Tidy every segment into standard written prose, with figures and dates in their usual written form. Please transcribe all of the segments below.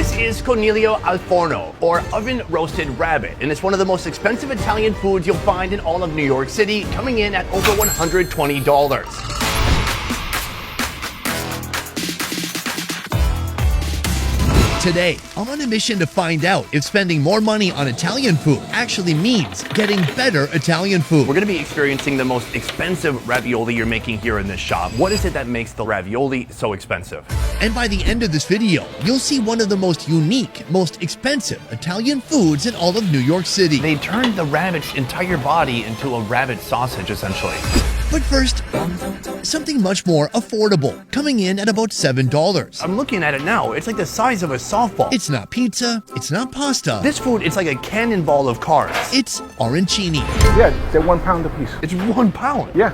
This is Coniglio al forno, or oven-roasted rabbit, and it's one of the most expensive Italian foods you'll find in all of New York City, coming in at over $120. Today, I'm on a mission to find out if spending more money on Italian food actually means getting better Italian food. We're going to be experiencing the most expensive ravioli you're making here in this shop. What is it that makes the ravioli so expensive? And by the end of this video, you'll see one of the most unique, most expensive Italian foods in all of New York City. They turned the rabbit's entire body into a rabbit sausage, essentially. But first, something much more affordable, coming in at about $7. I'm looking at it now. It's like the size of a softball. It's not pizza, it's not pasta. This food, it's like a cannonball of carbs. It's arancini. Yeah, they're 1 pound a piece. It's 1 pound. Yeah.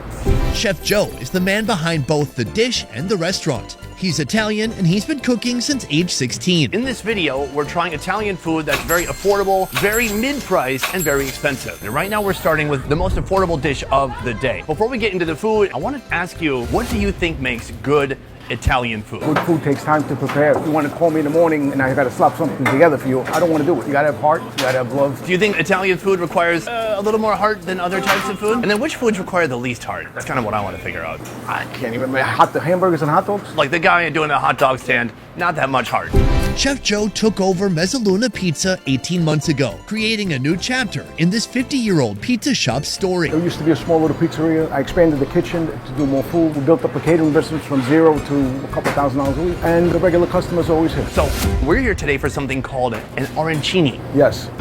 Chef Joe is the man behind both the dish and the restaurant. He's Italian and he's been cooking since age 16. In this video, we're trying Italian food that's very affordable, very mid-price, and very expensive. And right now we're starting with the most affordable dish of the day. Before we get into the food, I want to ask you, what do you think makes good Italian food? Good food takes time to prepare. If you want to call me in the morning and I got to slap something together for you, I don't want to do it. You got to have heart, you got to have love. Do you think Italian food requires a little more heart than other types of food? And then which foods require the least heart? That's kind of what I want to figure out. I can't even. The hamburgers and hot dogs? Like the guy doing the hot dog stand, not that much heart. Chef Joe took over Mezzaluna Pizza 18 months ago, creating a new chapter in this 50-year-old pizza shop's story. There used to be a small little pizzeria. I expanded the kitchen to do more food. We built up a catering business from zero to a couple $1,000 a week, and the regular customers are always here. So we're here today for something called an arancini. Yes.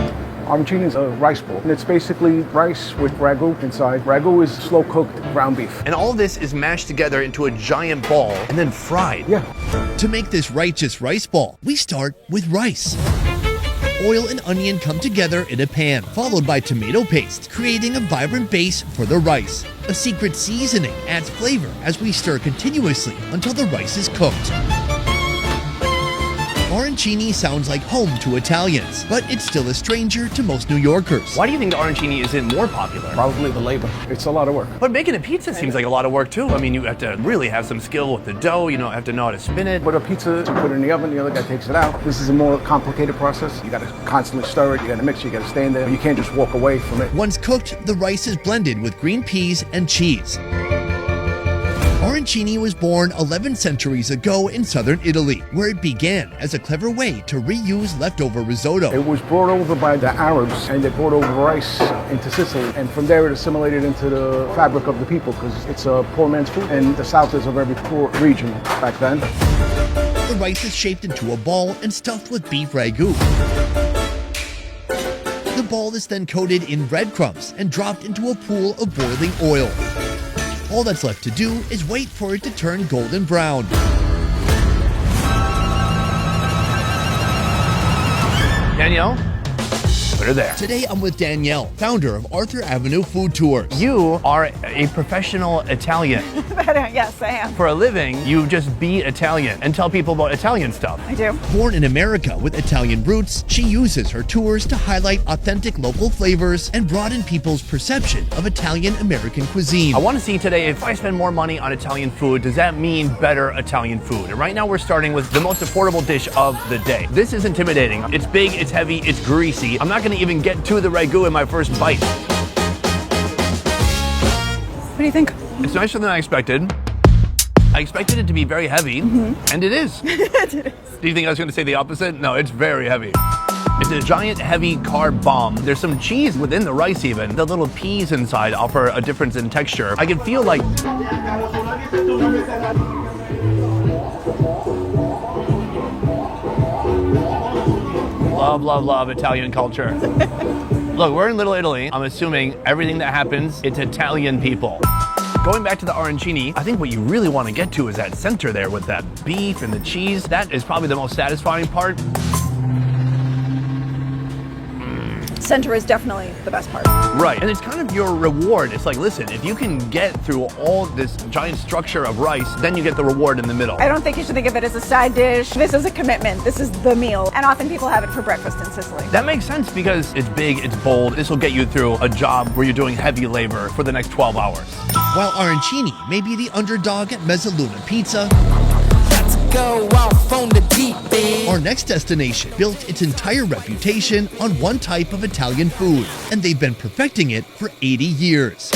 Arancini is a rice ball, and it's basically rice with ragu inside. Ragu is slow-cooked ground beef. And all of this is mashed together into a giant ball and then fried. Yeah. To make this righteous rice ball, we start with rice. Oil and onion come together in a pan, followed by tomato paste, creating a vibrant base for the rice. A secret seasoning adds flavor as we stir continuously until the rice is cooked. Arancini sounds like home to Italians, but it's still a stranger to most New Yorkers. Why do you think the arancini isn't more popular? Probably the labor. It's a lot of work. But making a pizza seems like a lot of work too. I mean, you have to really have some skill with the dough. You have to know how to spin it. But a pizza, you put it in the oven, the other guy takes it out. This is a more complicated process. You got to constantly stir it, you got to mix it, you got to stand there. You can't just walk away from it. Once cooked, the rice is blended with green peas and cheese. Arancini was born 11 centuries ago in southern Italy, where it began as a clever way to reuse leftover risotto. It was brought over by the Arabs, and they brought over rice into Sicily, and from there it assimilated into the fabric of the people, because it's a poor man's food, and the South is a very poor region back then. The rice is shaped into a ball and stuffed with beef ragu. The ball is then coated in breadcrumbs and dropped into a pool of boiling oil. All that's left to do is wait for it to turn golden brown. Danielle, put her there. Today I'm with Danielle, founder of Arthur Avenue Food Tours. You are a professional Italian. Yes, I am. For a living, you just be Italian and tell people about Italian stuff. I do. Born in America with Italian roots, she uses her tours to highlight authentic local flavors and broaden people's perception of Italian-American cuisine. I want to see today, if I spend more money on Italian food, does that mean better Italian food? And right now we're starting with the most affordable dish of the day. This is intimidating. It's big, it's heavy, it's greasy. I'm not going to even get to the ragu in my first bite. What do you think? It's nicer than I expected. I expected it to be very heavy, and it is. It is. Do you think I was going to say the opposite? No, it's very heavy. It's a giant, heavy carb bomb. There's some cheese within the rice even. The little peas inside offer a difference in texture. I can feel like... Love, love, love Italian culture. Look, we're in Little Italy. I'm assuming everything that happens, it's Italian people. Going back to the arancini, I think what you really want to get to is that center there with that beef and the cheese. That is probably the most satisfying part. Center is definitely the best part. Right, and it's kind of your reward. It's like, listen, if you can get through all this giant structure of rice, then you get the reward in the middle. I don't think you should think of it as a side dish. This is a commitment. This is the meal. And often people have it for breakfast in Sicily. That makes sense because it's big, it's bold. This will get you through a job where you're doing heavy labor for the next 12 hours. While arancini may be the underdog at Mezzaluna Pizza, go off on the deep end. Our next destination built its entire reputation on one type of Italian food, and they've been perfecting it for 80 years.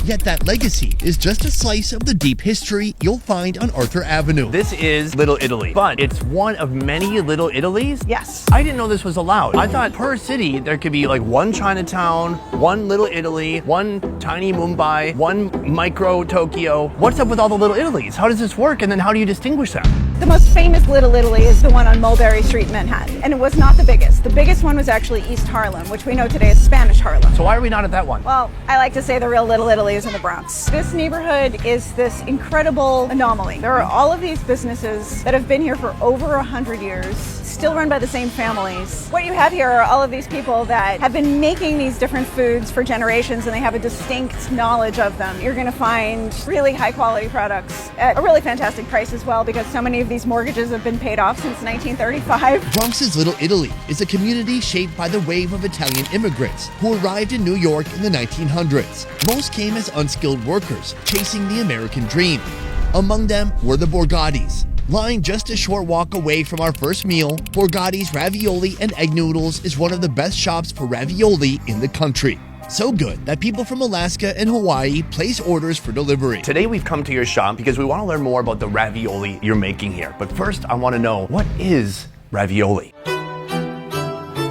Yet that legacy is just a slice of the deep history you'll find on Arthur Avenue. This is Little Italy, but it's one of many Little Italies? Yes. I didn't know this was allowed. I thought per city there could be like one Chinatown, one Little Italy, one tiny Mumbai, one micro Tokyo. What's up with all the Little Italies? How does this work, and then how do you distinguish them? The most famous Little Italy is the one on Mulberry Street in Manhattan, and it was not the biggest. The biggest one was actually East Harlem, which we know today is Spanish Harlem. So why are we not at that one? Well, I like to say the real Little Italy is in the Bronx. This neighborhood is this incredible anomaly. There are all of these businesses that have been here for over 100 years, still run by the same families. What you have here are all of these people that have been making these different foods for generations, and they have a distinct knowledge of them. You're going to find really high quality products at a really fantastic price as well, because so many of these mortgages have been paid off since 1935. Bronx's Little Italy is a community shaped by the wave of Italian immigrants who arrived in New York in the 1900s. Most came as unskilled workers, chasing the American dream. Among them were the Borgattis. Lying just a short walk away from our first meal, Borgatti's Ravioli and Egg Noodles is one of the best shops for ravioli in the country. So good that people from Alaska and Hawaii place orders for delivery. Today we've come to your shop because we want to learn more about the ravioli you're making here. But first, I want to know, what is ravioli?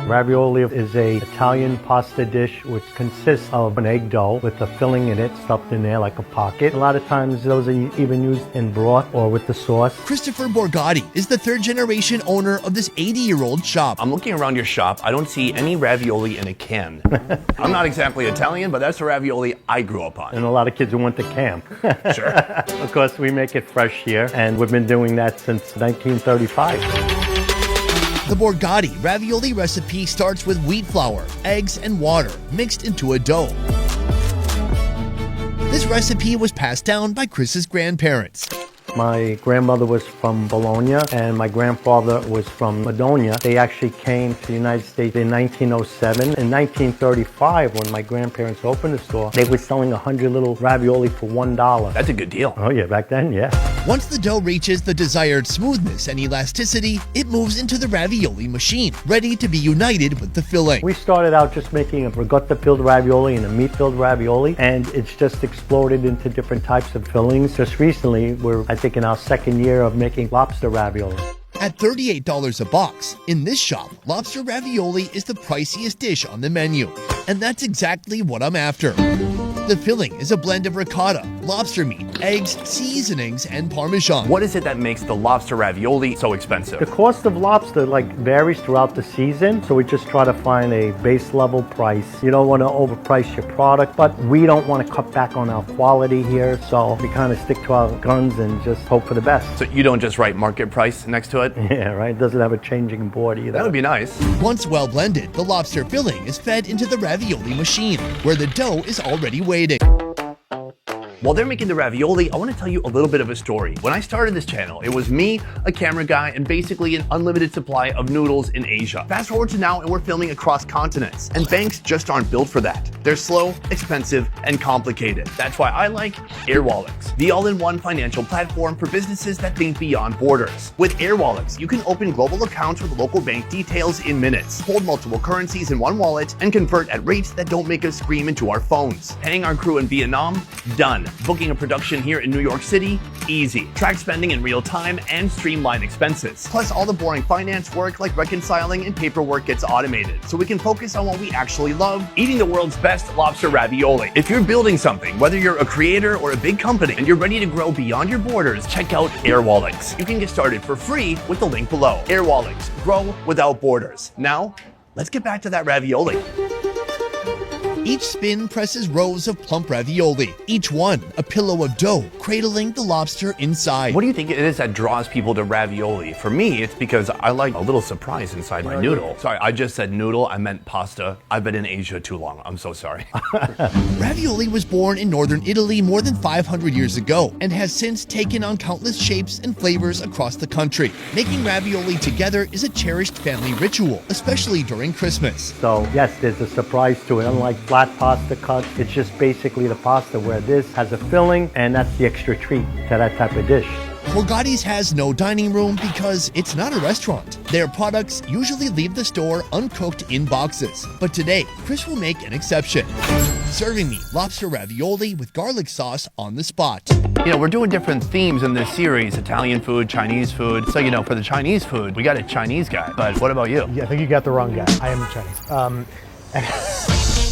Ravioli is a Italian pasta dish which consists of an egg dough with a filling in it stuffed in there like a pocket. A lot of times those are even used in broth or with the sauce. Christopher Borgatti is the third-generation owner of this 80-year-old shop. I'm looking around your shop. I don't see any ravioli in a can. I'm not exactly Italian, but that's the ravioli I grew up on. And a lot of kids who went to camp. Sure. Of course, we make it fresh here, and we've been doing that since 1935. The Borgatti ravioli recipe starts with wheat flour, eggs, and water mixed into a dough. This recipe was passed down by Chris's grandparents. My grandmother was from Bologna and my grandfather was from Madonia. They actually came to the United States in 1907. In 1935, when my grandparents opened the store, they were selling 100 little ravioli for $1. That's a good deal. Oh yeah, back then, yeah. Once the dough reaches the desired smoothness and elasticity, it moves into the ravioli machine, ready to be united with the filling. We started out just making a ricotta-filled ravioli and a meat-filled ravioli, and it's just exploded into different types of fillings. Just recently, I think in our second year of making lobster ravioli. At $38 a box, in this shop, lobster ravioli is the priciest dish on the menu. And that's exactly what I'm after. The filling is a blend of ricotta, lobster meat, eggs, seasonings, and Parmesan. What is it that makes the lobster ravioli so The expensive? cost of lobster varies throughout the season, so we just try to find a base level price. You don't want to overprice your product, but we don't want to cut back on our quality here, so we kind of stick to our guns and just hope for the best. So you don't just write market price next to it? Yeah, right? Doesn't have a changing board either. That would be nice. Once well blended, the lobster filling is fed into the ravioli machine, where the dough is already waiting. While they're making the ravioli, I want to tell you a little bit of a story. When I started this channel, it was me, a camera guy, and basically an unlimited supply of noodles in Asia. Fast forward to now, and we're filming across continents. And banks just aren't built for that. They're slow, expensive, and complicated. That's why I like AirWallets, the all-in-one financial platform for businesses that think beyond borders. With AirWallets, you can open global accounts with local bank details in minutes, hold multiple currencies in one wallet, and convert at rates that don't make us scream into our phones. Paying our crew in Vietnam? Done. Booking a production here in New York City? Easy. Track spending in real time and streamline expenses. Plus, all the boring finance work like reconciling and paperwork gets automated, so we can focus on what we actually love, eating the world's best lobster ravioli. If you're building something, whether you're a creator or a big company, and you're ready to grow beyond your borders, check out AirWallets. You can get started for free with the link below. AirWallets. Grow without borders. Now, let's get back to that ravioli. Each spin presses rows of plump ravioli, each one a pillow of dough cradling the lobster inside. What do you think it is that draws people to ravioli? For me, it's because I like a little surprise inside my noodle. Sorry, I just said noodle, I meant pasta. I've been in Asia too long, I'm so sorry. Ravioli was born in northern Italy more than 500 years ago and has since taken on countless shapes and flavors across the country. Making ravioli together is a cherished family ritual, especially during Christmas. So yes, there's a surprise to it. Unlike flat pasta cut, it's just basically the pasta, where this has a filling, and that's the extra treat to that type of dish. Borgatti's has no dining room because it's not a restaurant. Their products usually leave the store uncooked in boxes. But today, Chris will make an exception, serving me lobster ravioli with garlic sauce on the spot. You know, we're doing different themes in this series, Italian food, Chinese food. So, you know, for the Chinese food, we got a Chinese guy. But what about you? Yeah, I think you got the wrong guy. I am Chinese.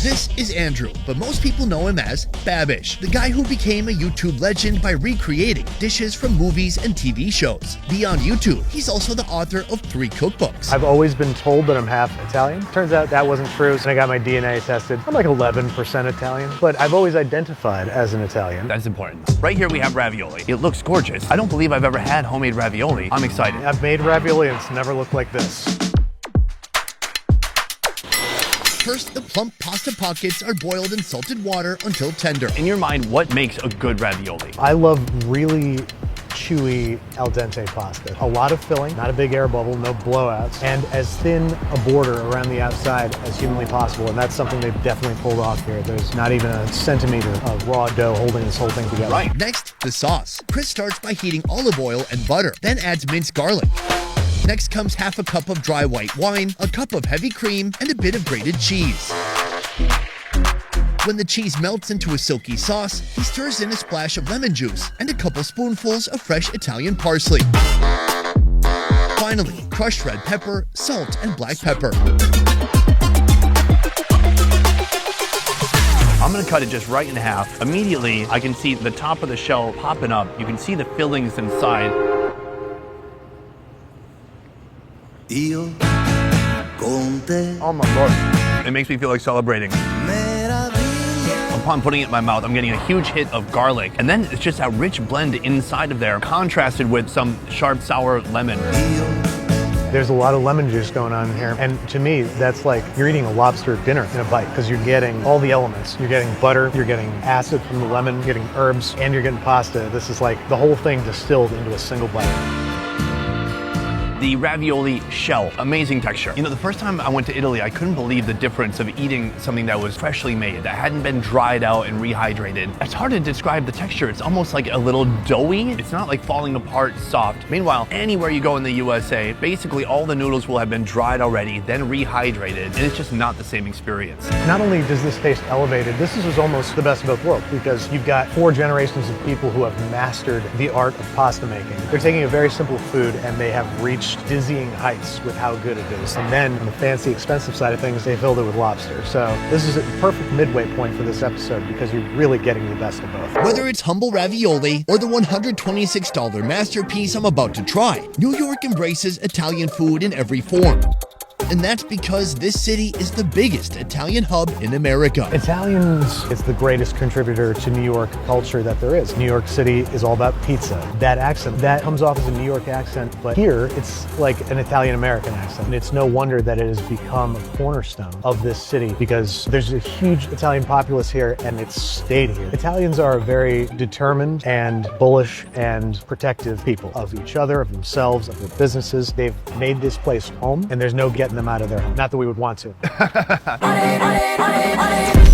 This is Andrew, but most people know him as Babish, the guy who became a YouTube legend by recreating dishes from movies and TV shows. Beyond YouTube, he's also the author of 3 cookbooks. I've always been told that I'm half Italian. Turns out that wasn't true, and I got my DNA tested. I'm like 11% Italian, but I've always identified as an Italian. That's important. Right here we have ravioli. It looks gorgeous. I don't believe I've ever had homemade ravioli. I'm excited. I've made ravioli and it's never looked like this. First, the plump pasta pockets are boiled in salted water until tender. In your mind, what makes a good ravioli? I love really chewy al dente pasta. A lot of filling, not a big air bubble, no blowouts, and as thin a border around the outside as humanly possible, and that's something they've definitely pulled off here. There's not even a centimeter of raw dough holding this whole thing together. Right. Next, the sauce. Chris starts by heating olive oil and butter, then adds minced garlic. Next comes half a cup of dry white wine, a cup of heavy cream, and a bit of grated cheese. When the cheese melts into a silky sauce, he stirs in a splash of lemon juice and a couple spoonfuls of fresh Italian parsley. Finally, crushed red pepper, salt, and black pepper. I'm gonna cut it just right in half. Immediately, I can see the top of the shell popping up. You can see the fillings inside. Io con te. Oh my God. It makes me feel like celebrating. Upon putting it in my mouth, I'm getting a huge hit of garlic. And then it's just that rich blend inside of there, contrasted with some sharp, sour lemon. There's a lot of lemon juice going on here. And to me, that's like you're eating a lobster dinner in a bite because you're getting all the elements. You're getting butter, you're getting acid from the lemon, you're getting herbs, and you're getting pasta. This is like the whole thing distilled into a single bite. The ravioli shell, amazing texture. You know, the first time I went to Italy, I couldn't believe the difference of eating something that was freshly made, that hadn't been dried out and rehydrated. It's hard to describe the texture. It's almost like a little doughy. It's not like falling apart soft. Meanwhile, anywhere you go in the USA, basically all the noodles will have been dried already, then rehydrated, and it's just not the same experience. Not only does this taste elevated, this is almost the best of both worlds because you've got 4 generations of people who have mastered the art of pasta making. They're taking a very simple food and they have reached dizzying heights with how good it is. And then on the fancy, expensive side of things, they filled it with lobster. So this is a perfect midway point for this episode because you're really getting the best of both. Whether it's humble ravioli or the $126 masterpiece I'm about to try, New York embraces Italian food in every form. And that's because this city is the biggest Italian hub in America. Italians is the greatest contributor to New York culture that there is. New York City is all about pizza. That accent, that comes off as a New York accent, but here it's like an Italian-American accent. And it's no wonder that it has become a cornerstone of this city because there's a huge Italian populace here and it's stayed here. Italians are a very determined and bullish and protective people of each other, of themselves, of their businesses. They've made this place home and there's no getting them out of their home. Not that we would want to.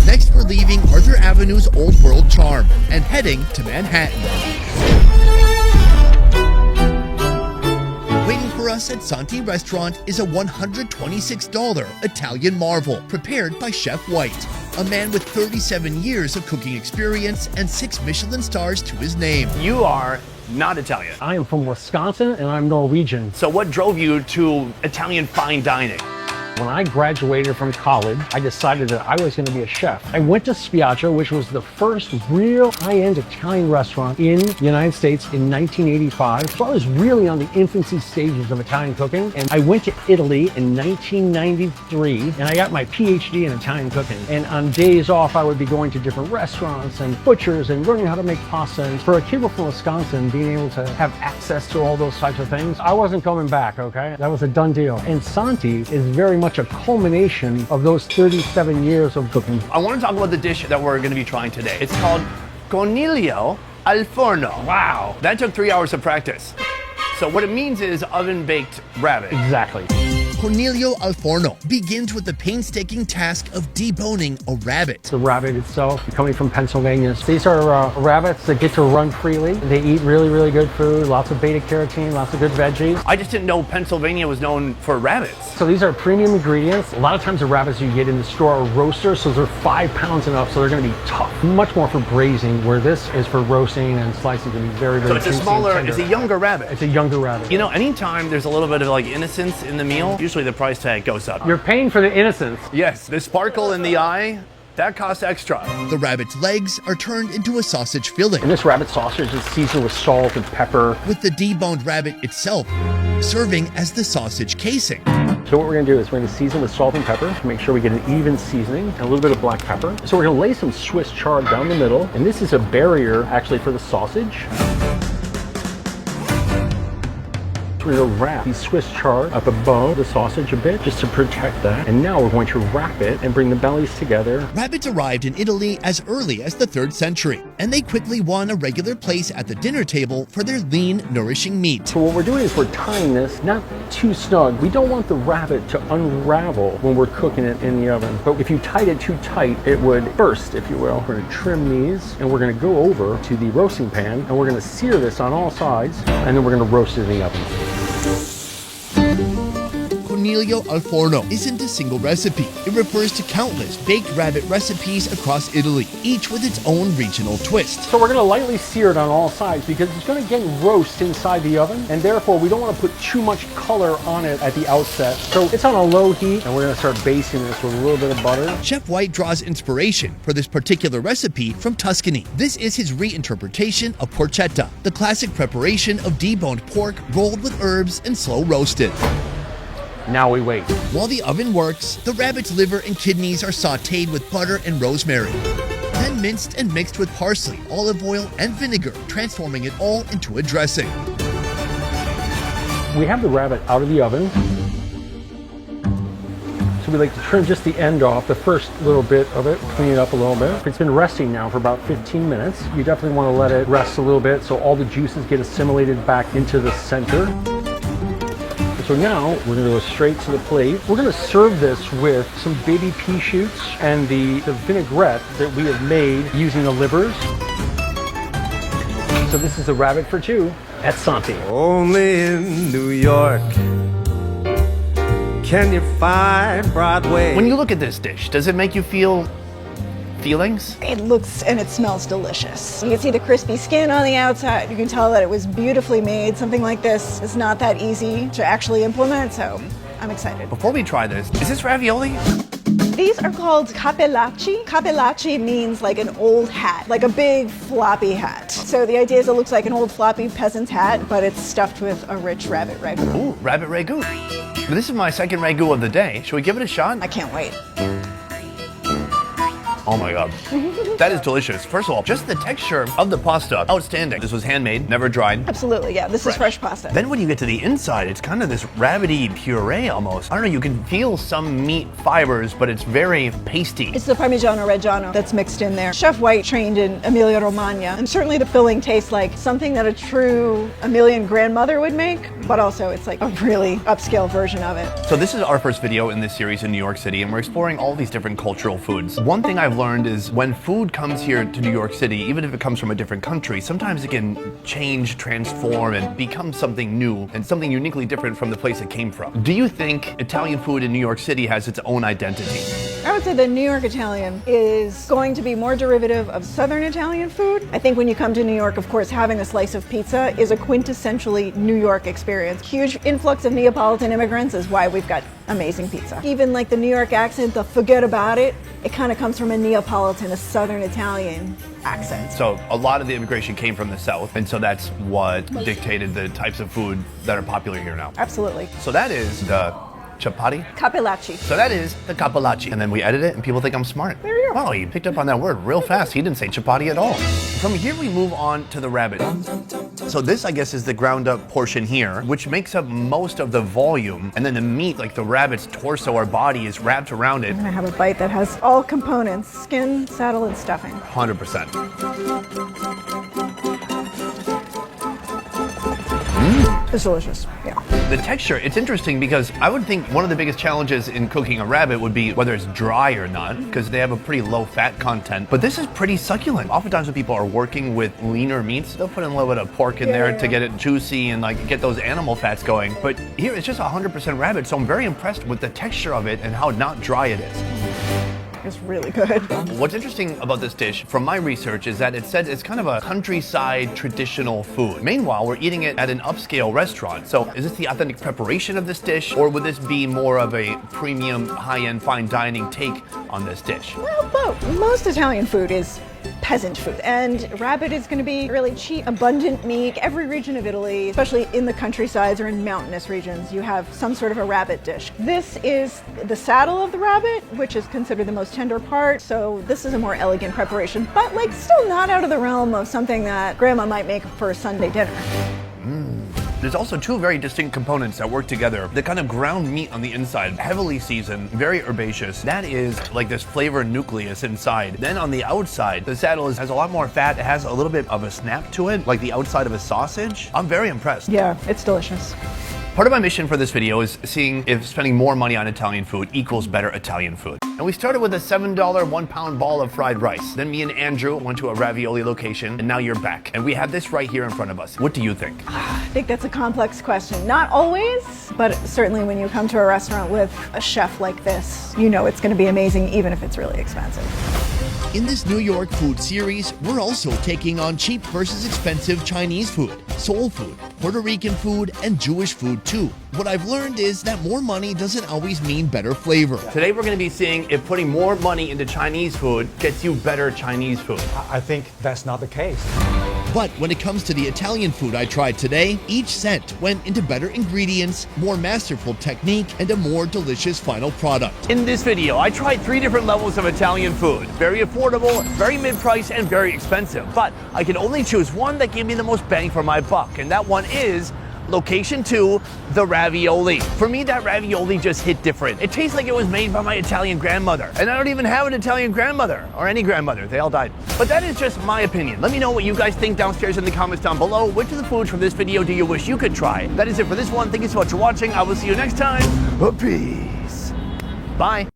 Next, we're leaving Arthur Avenue's Old World charm and heading to Manhattan. Waiting for us at Santi Restaurant is a $126 Italian marvel prepared by Chef White, a man with 37 years of cooking experience and 6 Michelin stars to his name. You are not Italian. I am from Wisconsin and I'm Norwegian. So what drove you to Italian fine dining? When I graduated from college, I decided that I was going to be a chef. I went to Spiaggia, which was the first real high-end Italian restaurant in the United States in 1985. So I was really on the infancy stages of Italian cooking. And I went to Italy in 1993 and I got my PhD in Italian cooking. And on days off, I would be going to different restaurants and butchers and learning how to make pasta. And for a kid from Wisconsin, being able to have access to all those types of things, I wasn't coming back, okay? That was a done deal. And Santi is very much a culmination of those 37 years of cooking. I want to talk about the dish that we're going to be trying today. It's called coniglio al forno. Wow. That took 3 hours of practice. So what it means is oven-baked rabbit. Exactly. Cornelio Alforno begins with the painstaking task of deboning a rabbit. The rabbit itself, coming from Pennsylvania. These are rabbits that get to run freely. They eat really, really good food, lots of beta carotene, lots of good veggies. I just didn't know Pennsylvania was known for rabbits. So these are premium ingredients. A lot of times the rabbits you get in the store are roasters, so they're 5 pounds and up, so they're gonna be tough. Much more for braising, where this is for roasting and slicing to be very, very So it's a juicy smaller, and tender. it's a younger rabbit. It's a younger rabbit. You know, anytime there's a little bit of like innocence in the meal, usually the price tag goes up. You're paying for the innocence. Yes, the sparkle in the eye, that costs extra. The rabbit's legs are turned into a sausage filling, And this rabbit sausage is seasoned with salt and pepper. with the deboned rabbit itself serving as the sausage casing. So what we're gonna do is we're gonna season with salt and pepper to make sure we get an even seasoning and a little bit of black pepper. So we're gonna lay some Swiss chard down the middle, and this is a barrier actually for the sausage. We're going to wrap the Swiss chard up above the sausage a bit just to protect that. And now we're going to wrap it and bring the bellies together. Rabbits arrived in Italy as early as the 3rd century, and they quickly won a regular place at the dinner table for their lean, nourishing meat. So what we're doing is we're tying this not too snug. We don't want the rabbit to unravel when we're cooking it in the oven. But if you tied it too tight, it would burst, if you will. We're going to trim these, and we're going to go over to the roasting pan, and we're going to sear this on all sides, and then we're going to roast it in the oven. Cornelio Alforno isn't a single recipe. It refers to countless baked rabbit recipes across Italy, each with its own regional twist. So we're going to lightly sear it on all sides because it's going to get roast inside the oven, and therefore we don't want to put too much color on it at the outset. So it's on a low heat, and we're going to start basting this with a little bit of butter. Chef White draws inspiration for this particular recipe from Tuscany. This is his reinterpretation of porchetta, the classic preparation of deboned pork rolled with herbs and slow roasted. Now we wait. While the oven works, the rabbit's liver and kidneys are sautéed with butter and rosemary, then minced and mixed with parsley, olive oil, and vinegar, transforming it all into a dressing. We have the rabbit out of the oven. So we like to trim just the end off, the first little bit of it, clean it up a little bit. It's been resting now for about 15 minutes. You definitely want to let it rest a little bit so all the juices get assimilated back into the center. So now we're going to go straight to the plate. We're going to serve this with some baby pea shoots and the vinaigrette that we have made using the livers. So this is a rabbit for two at Santi. Only in New York can you find Broadway. When you look at this dish, does it make you feel feelings? It looks and it smells delicious. You can see the crispy skin on the outside. You can tell that it was beautifully made. Something like this is not that easy to actually implement, so I'm excited. Before we try this, is this ravioli? These are called cappellacci. Cappellacci means like an old hat, like a big floppy hat. So the idea is it looks like an old floppy peasant's hat, but it's stuffed with a rich rabbit ragout. Ooh, rabbit ragout. This is my second ragout of the day. Should we give it a shot? I can't wait. Oh my God. That is delicious. First of all, just the texture of the pasta, outstanding. This was handmade, never dried. Absolutely, yeah. This is fresh pasta. Then when you get to the inside, it's kind of this rabbity puree almost. I don't know, you can feel some meat fibers, but it's very pasty. It's the Parmigiano Reggiano that's mixed in there. Chef White trained in Emilia Romagna, and certainly the filling tastes like something that a true Emilian grandmother would make, but also it's like a really upscale version of it. So this is our first video in this series in New York City, and we're exploring all these different cultural foods. One thing I've learned is when food comes here to New York City, even if it comes from a different country, sometimes it can change, transform, and become something new and something uniquely different from the place it came from. Do you think Italian food in New York City has its own identity? I would say the New York Italian is going to be more derivative of Southern Italian food. I think when you come to New York, of course, having a slice of pizza is a quintessentially New York experience. Huge influx of Neapolitan immigrants is why we've got amazing pizza. Even like the New York accent, the forget about it, it kind of comes from a Neapolitan, a Southern Italian accent. So a lot of the immigration came from the South, and so that's what dictated the types of food that are popular here now. Absolutely. So that is the chapati. Cappellacci. So that is the cappellacci. And then we edit it and people think I'm smart. There you go. Wow, he picked up on that word real fast. He didn't say chapati at all. From here we move on to the rabbit. So this, I guess, is the ground up portion here, which makes up most of the volume. And then the meat, like the rabbit's torso or body, is wrapped around it. I have a bite that has all components, skin, saddle, and stuffing. 100%. It's delicious. Yeah. The texture, it's interesting because I would think one of the biggest challenges in cooking a rabbit would be whether it's dry or not, because they have a pretty low fat content. But this is pretty succulent. Oftentimes when people are working with leaner meats, they'll put in a little bit of pork in there to get it juicy and like get those animal fats going. But here it's just 100% rabbit, so I'm very impressed with the texture of it and how not dry it is. It's really good. What's interesting about this dish, from my research, is that it said it's kind of a countryside traditional food. Meanwhile, we're eating it at an upscale restaurant. So is this the authentic preparation of this dish, or would this be more of a premium, high-end, fine dining take on this dish? Well, both. Most Italian food is peasant food, and rabbit is going to be really cheap, abundant meat. Every region of Italy, especially in the countrysides or in mountainous regions, you have some sort of a rabbit dish. This is the saddle of the rabbit, which is considered the most tender part, so this is a more elegant preparation, but like still not out of the realm of something that grandma might make for a Sunday dinner. There's also two very distinct components that work together. The kind of ground meat on the inside, heavily seasoned, very herbaceous. That is like this flavor nucleus inside. Then on the outside, the saddle has a lot more fat. It has a little bit of a snap to it, like the outside of a sausage. I'm very impressed. Yeah, it's delicious. Part of my mission for this video is seeing if spending more money on Italian food equals better Italian food. And we started with a $7 1-pound ball of fried rice. Then me and Andrew went to a ravioli location, and now you're back. And we have this right here in front of us. What do you think? I think that's a complex question. Not always, but certainly when you come to a restaurant with a chef like this, you know it's going to be amazing even if it's really expensive. In this New York food series, we're also taking on cheap versus expensive Chinese food, soul food, Puerto Rican food, and Jewish food too. What I've learned is that more money doesn't always mean better flavor. Today we're going to be seeing if putting more money into Chinese food gets you better Chinese food. I think that's not the case. But when it comes to the Italian food I tried today, each cent went into better ingredients, more masterful technique, and a more delicious final product. In this video, I tried 3 different levels of Italian food. Very affordable, very mid-price, and very expensive. But I could only choose one that gave me the most bang for my buck, and that one is Location 2, the ravioli. For me, that ravioli just hit different. It tastes like it was made by my Italian grandmother. And I don't even have an Italian grandmother, or any grandmother. They all died. But that is just my opinion. Let me know what you guys think downstairs in the comments down below. Which of the foods from this video do you wish you could try? That is it for this one. Thank you so much for watching. I will see you next time. Peace. Bye.